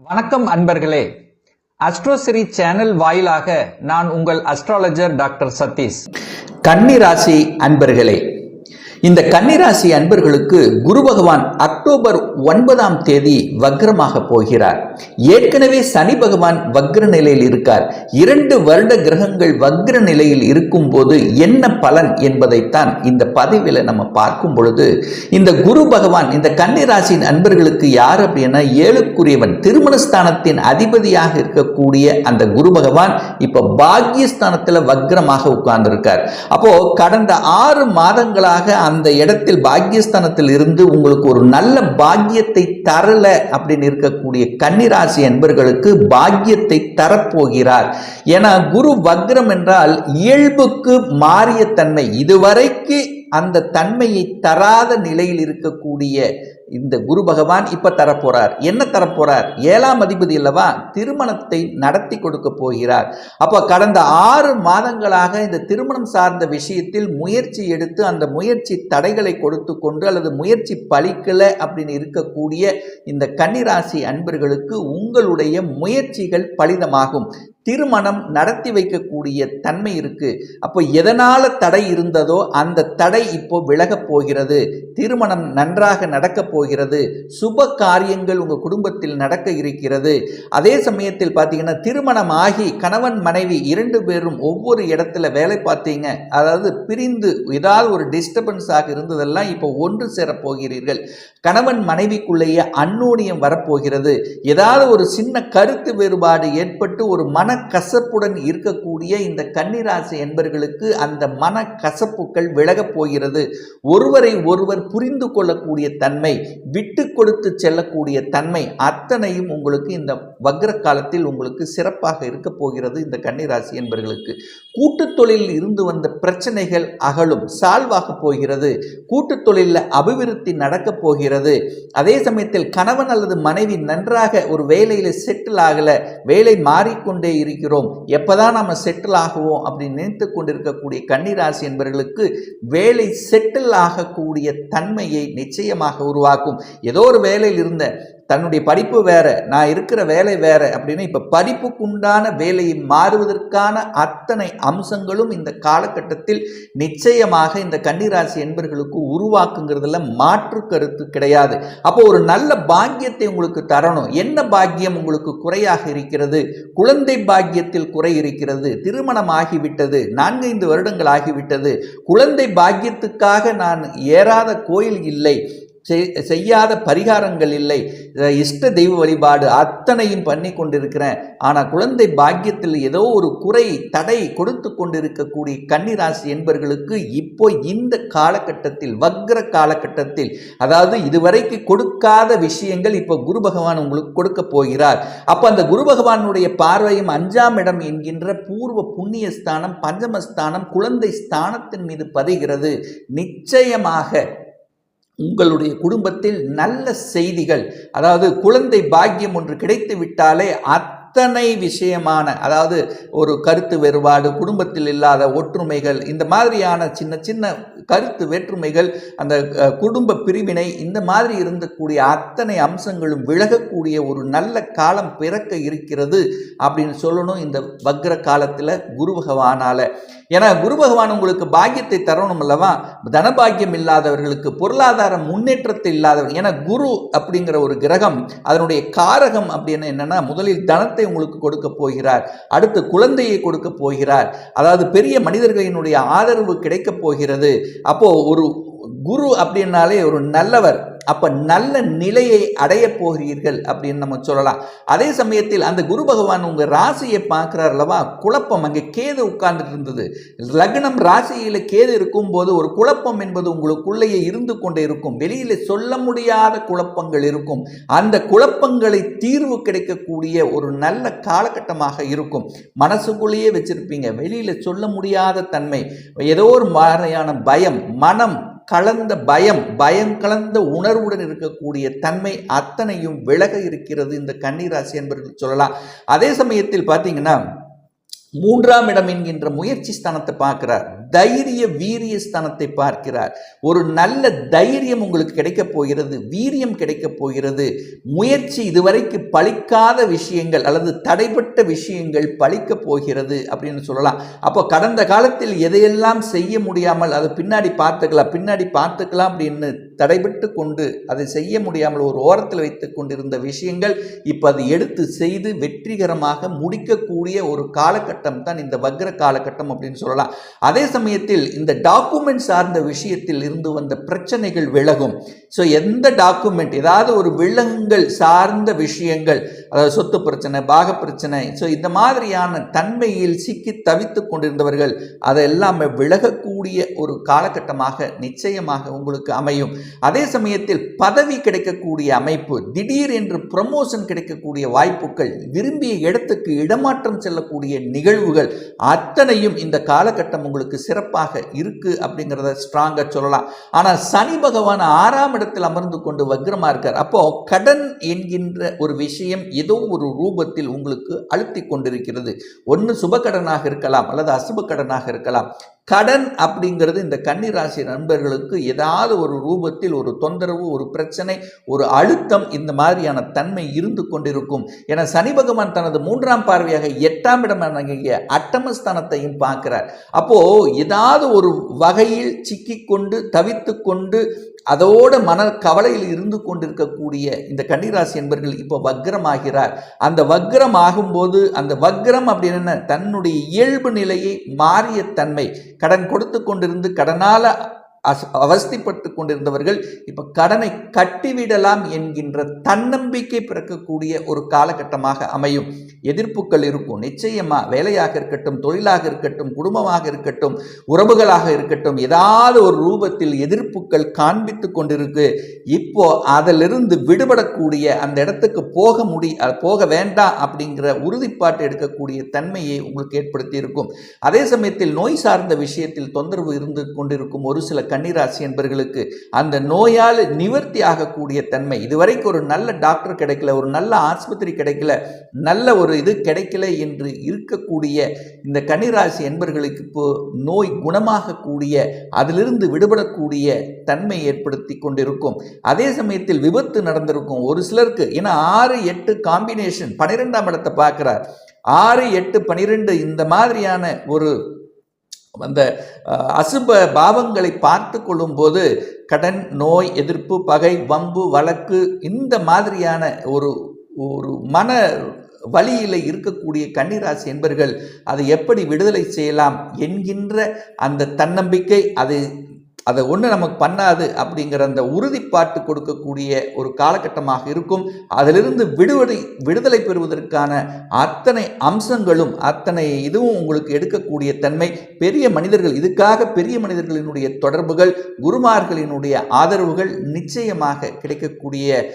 வணக்கம் அன்பர்களே. அஸ்ட்ரோசிரி சேனல் வாயிலாக நான் உங்கள் அஸ்ட்ராலஜர் டாக்டர் சதீஷ். கன்னிராசி அன்பர்களே, இந்த கன்னிராசி அன்பர்களுக்கு குரு பகவான் அக்டோபர் 9ஆம் தேதி வக்ரமாக போகிறார். ஏற்கனவே சனி பகவான் வக்ர நிலையில் இருக்கார். 2 வருட கிரகங்கள் வக்ர நிலையில் இருக்கும் போது என்ன பலன் என்பதைத்தான் இந்த பதிவில் நம்ம பார்க்கும் பொழுது, இந்த குரு பகவான் இந்த கன்னிராசியின் அன்பர்களுக்கு யார் அப்படின்னா 7க்குரியவன், திருமணஸ்தானத்தின் அதிபதியாக இருக்கக்கூடிய அந்த குரு பகவான் இப்ப பாக்கியஸ்தானத்தில் வக்ரமாக உட்கார்ந்து இருக்கார். அப்போ கடந்த 6 மாதங்களாக அந்த இடத்தில் பாக்கியஸ்தானத்தில் இருந்து உங்களுக்கு ஒரு நல்ல பாக்கியத்தை தரல அப்படின்னு இருக்கக்கூடிய கன்னிராசி அன்பர்களுக்கு பாக்கியத்தை தரப்போகிறார். ஏன்னா குரு வக்ரம் என்றால் இயல்புக்கு மாறிய தன்மை, இதுவரைக்கு அந்த தன்மையை தராத நிலையில் இருக்கக்கூடிய இந்த குரு பகவான் இப்ப தரப்போறார். என்ன தரப்போறார்? 7ஆம் அதிபதி அல்லவா, திருமணத்தை நடத்தி கொடுக்க போகிறார். அப்ப கடந்த 6 மாதங்களாக இந்த திருமணம் சார்ந்த விஷயத்தில் முயற்சி எடுத்து அந்த முயற்சி தடைகளை கொடுத்து கொண்டு அல்லது முயற்சி பலிக்கல அப்படின்னு இருக்கக்கூடிய இந்த கன்னிராசி அன்பர்களுக்கு உங்களுடைய முயற்சிகள் பலிதமாகும். திருமணம் நடத்தி வைக்கக்கூடிய தன்மை இருக்கு. அப்போ எதனால தடை இருந்ததோ அந்த தடை இப்போ விலகப் போகிறது. திருமணம் நன்றாக நடக்க போகிறது. சுப காரியங்கள் உங்க குடும்பத்தில் நடக்க இருக்கிறது. அதே சமயத்தில் பார்த்தீங்கன்னா திருமணம் ஆகி கணவன் மனைவி 2 பேரும் ஒவ்வொரு இடத்துல வேலை பார்த்தீங்க, அதாவது பிரிந்து ஏதாவது ஒரு டிஸ்டர்பன்ஸ் ஆக இருந்ததெல்லாம் இப்போ ஒன்று சேர போகிறீர்கள். கணவன் மனைவிக்குள்ளேயே அந்யோன்யம் வரப்போகிறது. ஏதாவது ஒரு சின்ன கருத்து வேறுபாடு ஏற்பட்டு ஒரு மன கசப்புடன் இருக்கக்கூடிய இந்த கன்னிராசி என்பர்களுக்கு அந்த மன கசப்புகள் விலகப் போகிறது. ஒருவரை ஒருவர் புரிந்து கொள்ளக்கூடிய தன்மை, விட்டு கொடுத்து செல்லக்கூடிய தன்மை அத்தனையும் உங்களுக்கு இந்த வக்ர காலத்தில் உங்களுக்கு சிறப்பாக இருக்க போகிறது. இந்த கன்னிராசி என்பர்களுக்கு கூட்டு தொழிலில் இருந்து வந்த பிரச்சனைகள் அகலும், சால்வாக போகிறது. கூட்டு தொழிலில் அபிவிருத்தி நடக்க போகிறது. அதே சமயத்தில் கணவன் அல்லது மனைவி நன்றாக ஒரு வேலையில செட்டில் ஆகல, வேலை மாறிக்கொண்டே இருக்கிறோம், எப்பதான் நம்ம செட்டில் ஆகுவோம் அப்படின்னு நினைத்து கொண்டிருக்கக்கூடிய கன்னிராசி என்பவர்களுக்கு வேலை செட்டில் ஆகக்கூடிய தன்மையை நிச்சயமாக உருவாக்கும். ஏதோ ஒரு வேலையில் இருந்த தன்னுடைய படிப்பு வேற, நான் இருக்கிற வேலை வேற அப்படின்னு இப்ப படிப்புக்குண்டான வேலையை மாறுவதற்கான அத்தனை அம்சங்களும் இந்த காலகட்டத்தில் நிச்சயமாக இந்த கன்னிராசி என்பர்களுக்கு உருவாக்குங்கிறதுல மாற்று கருத்து கிடையாது. அப்போ ஒரு நல்ல பாக்கியத்தை உங்களுக்கு தரணும். என்ன பாக்கியம் உங்களுக்கு குறையாக இருக்கிறது? குழந்தை பாக்கியத்தில் குறை இருக்கிறது. திருமணம் ஆகிவிட்டது, 4-5 வருடங்கள் ஆகிவிட்டது. குழந்தை பாக்கியத்துக்காக நான் ஏறாத கோயில் இல்லை, செய்யாத பரிகாரங்கள் இல்லை, இஷ்ட தெய்வ வழிபாடு அத்தனையும் பண்ணி கொண்டிருக்கிறேன். ஆனால் குழந்தை பாக்கியத்தில் ஏதோ ஒரு குறை தடை கொடுத்து கொண்டிருக்கக்கூடிய கன்னிராசி என்பவர்களுக்கு இப்போ இந்த காலகட்டத்தில் வக்ர காலகட்டத்தில், அதாவது இதுவரைக்கு கொடுக்காத விஷயங்கள் இப்போ குரு பகவான் உங்களுக்கு கொடுக்க போகிறார். அப்போ அந்த குரு பகவானுடைய பார்வையும் 5ஆம் இடம் என்கின்ற பூர்வ புண்ணிய ஸ்தானம், பஞ்சமஸ்தானம், குழந்தை ஸ்தானத்தின் மீது பதிகிறது. நிச்சயமாக உங்களுடைய குடும்பத்தில் நல்ல செய்திகள், அதாவது குழந்தை பாக்கியம் ஒன்று கிடைத்து விட்டாலே அத்தனை விஷயமான, அதாவது ஒரு கருத்து வேறுபாடு, குடும்பத்தில் இல்லாத ஒற்றுமைகள், இந்த மாதிரியான சின்ன சின்ன கருத்து வேற்றுமைகள், அந்த குடும்ப பிரிவினை, இந்த மாதிரி இருந்தக்கூடிய அத்தனை அம்சங்களும் விலகக்கூடிய ஒரு நல்ல காலம் பிறக்க இருக்கிறது அப்படின்னு சொல்லணும் இந்த வக்ர காலத்தில் குரு பகவானால. ஏன்னா குரு பகவான் உங்களுக்கு பாக்கியத்தை தரணும் அல்லவா. தனபாக்கியம் இல்லாதவர்களுக்கு, பொருளாதார முன்னேற்றத்தை இல்லாதவர்கள், ஏன்னா குரு அப்படிங்கிற ஒரு கிரகம் அதனுடைய காரகம் அப்படின்னு என்னன்னா, முதலில் தனத்தை உங்களுக்கு கொடுக்க போகிறார், அடுத்து குழந்தையை கொடுக்க போகிறார், அதாவது பெரிய மனிதர்களினுடைய ஆதரவு கிடைக்க போகிறது. அப்போ ஒரு குரு அப்படின்னாலே ஒரு நல்லவர், அப்ப நல்ல நிலையை அடைய போகிறீர்கள் அப்படின்னு நம்ம சொல்லலாம். அதே சமயத்தில் அந்த குரு பகவான் உங்க ராசியை பார்க்கிறார் அல்லவா, குழப்பம், அங்கே கேது உட்கார்ந்துட்டு இருந்தது. லக்னம் ராசியில கேது இருக்கும் போது ஒரு குழப்பம் என்பது உங்களுக்குள்ளேயே இருந்து கொண்டே இருக்கும். வெளியில சொல்ல முடியாத குழப்பங்கள் இருக்கும். அந்த குழப்பங்களை தீர்வு கிடைக்கக்கூடிய ஒரு நல்ல காலகட்டமாக இருக்கும். மனசுக்குள்ளேயே வச்சிருப்பீங்க, வெளியில சொல்ல முடியாத தன்மை, ஏதோ ஒரு மாதிரியான பயம், மனம் கலந்த பயம் கலந்த உணர்வுடன் இருக்கக்கூடிய தன்மை அத்தனையும் விலக இருக்கிறது இந்த கன்னிராசி என்பவர்கள் சொல்லலாம். அதே சமயத்தில் பார்த்தீங்கன்னா 3ஆம் இடம் என்கின்ற முயற்சி ஸ்தானத்தை பார்க்கிறார். தைரிய வீரிய ஸ்தானத்தை பார்க்கிறார். ஒரு நல்ல தைரியம் உங்களுக்கு கிடைக்கப் போகிறது, வீரியம் கிடைக்கப் போகிறது. முயற்சி இதுவரைக்கு பலிக்காத விஷயங்கள் அல்லது தடைப்பட்ட விஷயங்கள் பலிக்கப் போகிறது அப்படின்னு சொல்லலாம். அப்போ கடந்த காலத்தில் எதையெல்லாம் செய்ய முடியாமல் அது பின்னாடி பார்த்துக்கலாம் அப்படின்னு தடைபட்டு கொண்டு அதை செய்ய முடியாமல் ஒரு ஓரத்தில் வைத்துக் கொண்டிருந்த விஷயங்கள் இப்ப அதை எடுத்து செய்து வெற்றிகரமாக முடிக்கக்கூடிய ஒரு காலகட்டம் தான் இந்த வக்ர காலகட்டம் அப்படின்னு சொல்லலாம். அதே சமயத்தில் இந்த டாக்குமெண்ட் சார்ந்த விஷயத்தில் இருந்து வந்த பிரச்சனைகள் விலகும். ஸோ எந்த டாக்குமெண்ட் ஏதாவது ஒரு விலங்குகள் சார்ந்த விஷயங்கள், அதாவது சொத்து பிரச்சனை, பாக பிரச்சனை, ஸோ இந்த மாதிரியான தன்மையில் சிக்கி தவித்து கொண்டிருந்தவர்கள் அதெல்லாம் விலகக்கூடிய ஒரு காலகட்டமாக நிச்சயமாக உங்களுக்கு அமையும். அதே சமயத்தில் பதவி கிடைக்கக்கூடிய அமைப்பு, திடீர் என்று ப்ரமோஷன் கிடைக்கக்கூடிய வாய்ப்புகள், விரும்பிய இடத்துக்கு இடமாற்றம் செல்லக்கூடிய நிகழ்வுகள் அத்தனையும் இந்த காலகட்டம் உங்களுக்கு சிறப்பாக இருக்கு அப்படிங்கிறத ஸ்ட்ராங்கா சொல்லலாம். ஆனால் சனி பகவான் 6ஆம் இடத்தில் அமர்ந்து கொண்டு வக்ரமா இருக்கார். அப்போ கடன் என்கின்ற ஒரு விஷயம் ஏதோ ஒரு ரூபத்தில் உங்களுக்கு அழுத்தி கொண்டிருக்கிறது. ஒன்று சுப கடனாக இருக்கலாம் அல்லது அசுப கடனாக இருக்கலாம். கடன் அப்படிங்கிறது இந்த கன்னி ராசி நண்பர்களுக்கு ஏதாவது ஒரு ரூபத்தில் ஒரு தொந்தரவு, ஒரு பிரச்சனை, ஒரு அழுத்தம் இந்த மாதிரியான தன்மை இருந்து கொண்டிருக்கும். என சனி பகவான் தனது 3ஆம் பார்வையாக 8ஆம் இடமாகிய அட்டமஸ்தானத்தையும் பார்க்கிறார். அப்போ ஏதாவது ஒரு வகையில் சிக்கிக்கொண்டு தவித்து கொண்டு அதோட மன கவலையில் இருந்து கொண்டிருக்கக்கூடிய இந்த கன்னிராசி என்பர்கள் இப்போ வக்ரமாகிறார். அந்த வக்ரம் ஆகும்போது, அந்த வக்ரம் அப்படின்னு தன்னுடைய இயல்பு நிலையை மாறிய தன்மை, கடன் கொடுத்து கொண்டிருந்து கடனால அவஸ்திப்பட்டு கொண்டிருந்தவர்கள் இப்ப கடனை கட்டிவிடலாம் என்கின்ற தன்னம்பிக்கை பிறக்கக்கூடிய ஒரு காலகட்டமாக அமையும். எதிர்ப்புகள் இருக்கும் நிச்சயமா. வேலையாக இருக்கட்டும், தொழிலாக இருக்கட்டும், குடும்பமாக இருக்கட்டும், உறவுகளாக இருக்கட்டும், ஏதாவது ஒரு ரூபத்தில் எதிர்ப்புகள் காண்பித்து கொண்டிருக்கு. இப்போ அதிலிருந்து விடுபடக்கூடிய, அந்த இடத்துக்கு போக வேண்டாம் அப்படிங்கிற உறுதிப்பாட்டை எடுக்கக்கூடிய தன்மையை உங்களுக்கு ஏற்படுத்தி இருக்கும். அதே சமயத்தில் நோய் சார்ந்த விஷயத்தில் தொந்தரவு இருந்து கொண்டிருக்கும் ஒரு சில கன்னிராசி என்பர்களுக்கு அந்த நோயால் நிவர்த்தி ஆகக்கூடிய தன்மை, இதுவரைக்கும் ஒரு நல்ல டாக்டர் கிடைக்கல, ஒரு நல்ல ஆஸ்பத்திரி கிடைக்கல, நல்ல ஒரு இது கிடைக்கல என்று இருக்கக்கூடிய இந்த கன்னிராசி என்பர்களுக்கு இப்போ நோய் குணமாகக்கூடிய, அதிலிருந்து விடுபடக்கூடிய தன்மை ஏற்படுத்தி கொண்டிருக்கும். அதே சமயத்தில் விபத்து நடந்திருக்கும் ஒரு சிலருக்கு. ஏன்னா 6-8 காம்பினேஷன் 12ஆம் இடத்தை பார்க்கிறார். 6-8-12 இந்த மாதிரியான ஒரு அந்த அசுப பாவங்களை பார்த்து கொள்ளும் போது கடன், நோய், எதிர்ப்பு, பகை, வம்பு, வழக்கு இந்த மாதிரியான ஒரு மன வழியில் இருக்கக்கூடிய கன்னிராசி என்பர்கள் அதை எப்படி விடுதலை செய்யலாம் என்கின்ற அந்த தன்னம்பிக்கை, அதை ஒன்று நமக்கு பண்ணாது அப்படிங்கிற அந்த உறுதிப்பாட்டு கொடுக்கக்கூடிய ஒரு காலகட்டமாக இருக்கும். அதிலிருந்து விடுதலை பெறுவதற்கான அத்தனை அம்சங்களும் அத்தனை இதுவும் உங்களுக்கு எடுக்கக்கூடிய தன்மை. பெரிய மனிதர்கள், இதுக்காக பெரிய மனிதர்களினுடைய தொடர்புகள், குருமார்களினுடைய ஆதரவுகள் நிச்சயமாக கிடைக்கக்கூடிய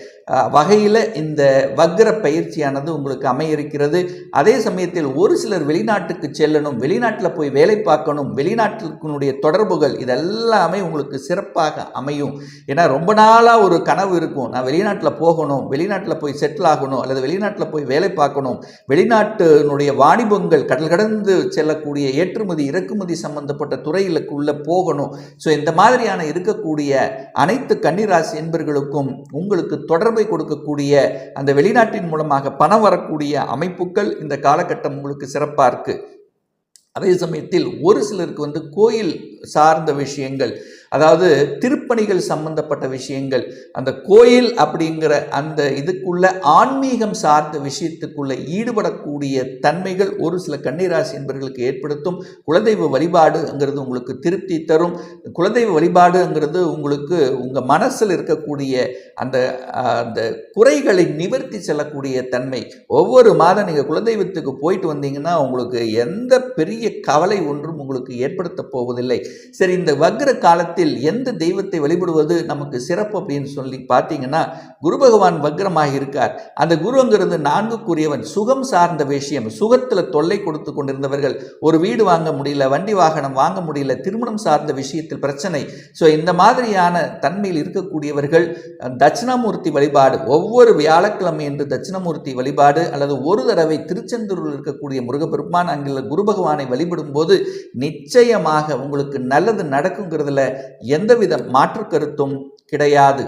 வகையில் இந்த வக்ர பயிற்சியானது உங்களுக்கு அமைய இருக்கிறது. அதே சமயத்தில் ஒரு சிலர் வெளிநாட்டுக்கு செல்லணும், வெளிநாட்டில் போய் வேலை பார்க்கணும், வெளிநாட்டினுடைய தொடர்புகள் இதெல்லாமே உங்களுக்கு சிறப்பாக அமையும். ஏன்னா ரொம்ப நாளாக ஒரு கனவு இருக்கும், நான் வெளிநாட்டில் போகணும், வெளிநாட்டில் போய் செட்டில் ஆகணும், அல்லது வெளிநாட்டில் போய் வேலை பார்க்கணும், வெளிநாட்டினுடைய வாணிபங்கள், கடல் கடந்து செல்லக்கூடிய ஏற்றுமதி இறக்குமதி சம்பந்தப்பட்ட துறைகளுக்குள்ள போகணும். ஸோ இந்த மாதிரியான இருக்கக்கூடிய அனைத்து கன்னிராசி என்பர்களுக்கும் உங்களுக்கு தொடர்பை கொடுக்கக்கூடிய, அந்த வெளிநாட்டின் மூலமாக பணம் வரக்கூடிய அமைப்புகள் இந்த காலகட்டம் உங்களுக்கு சிறப்பா இருக்கு. அதே சமயத்தில் ஒரு சிலருக்கு கோயில் சார்ந்த விஷயங்கள், அதாவது திருப்பணிகள் சம்பந்தப்பட்ட விஷயங்கள், அந்த கோயில் அப்படிங்கிற அந்த இதுக்குள்ள ஆன்மீகம் சார்ந்த விஷயத்துக்குள்ள ஈடுபடக்கூடிய தன்மைகள் ஒரு சில கன்னிராசி என்பவர்களுக்கு ஏற்படுத்தும். குலதெய்வ வழிபாடுங்கிறது உங்களுக்கு திருப்தி தரும். குலதெய்வ வழிபாடுங்கிறது உங்களுக்கு உங்கள் மனசில் இருக்கக்கூடிய அந்த அந்த குறைகளை நிவர்த்தி செல்லக்கூடிய தன்மை. ஒவ்வொரு மாதம் நீங்கள் குலதெய்வத்துக்கு போயிட்டு வந்தீங்கன்னா உங்களுக்கு எந்த பெரிய கவலை ஒன்றும் உங்களுக்கு ஏற்படுத்த போவதில்லை. சரி, இந்த வக்ர காலத்தில் எந்த தெய்வத்தை வழிபடுவது நமக்கு சிறப்பு அப்படின்னு சொல்லி பார்த்தீங்கன்னா, குரு பகவான் வக்ரமாக இருக்கார். அந்த குருங்கிறது 4க்குரியவன். சுகம் சார்ந்த விஷயம், சுகத்தில் தொல்லை கொடுத்து கொண்டிருந்தவர்கள், ஒரு வீடு வாங்க முடியல, வண்டி வாகனம் வாங்க முடியல, திருமணம் சார்ந்த விஷயத்தில் பிரச்சனை. ஸோ இந்த மாதிரியான தன்மையில் இருக்கக்கூடியவர்கள் தட்சிணாமூர்த்தி வழிபாடு, ஒவ்வொரு வியாழக்கிழமை என்று தட்சிணாமூர்த்தி வழிபாடு, அல்லது ஒரு தடவை திருச்செந்தூரில் இருக்கக்கூடிய முருகப்பெருமான் அங்குள்ள குரு பகவானை வழிபடும் போது நிச்சயமாக உங்களுக்கு நல்லது நடக்குங்கிறதுல எந்தவித மாற்று கருத்தும் கிடையாது.